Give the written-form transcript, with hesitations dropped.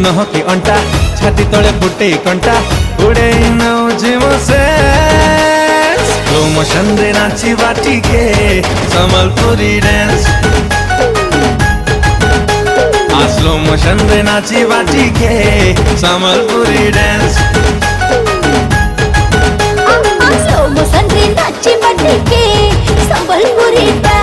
नह कि अंटा छाती तले फुटे कंटा उड़े नौजी से स्लो मोशन रे नाची बाटी के संबलपुरी डांस स्लो मोशन रे नाची बाटी के संबलपुरी डांस स्लो मोशन रे नाची बाटी के संबलपुरी डांस।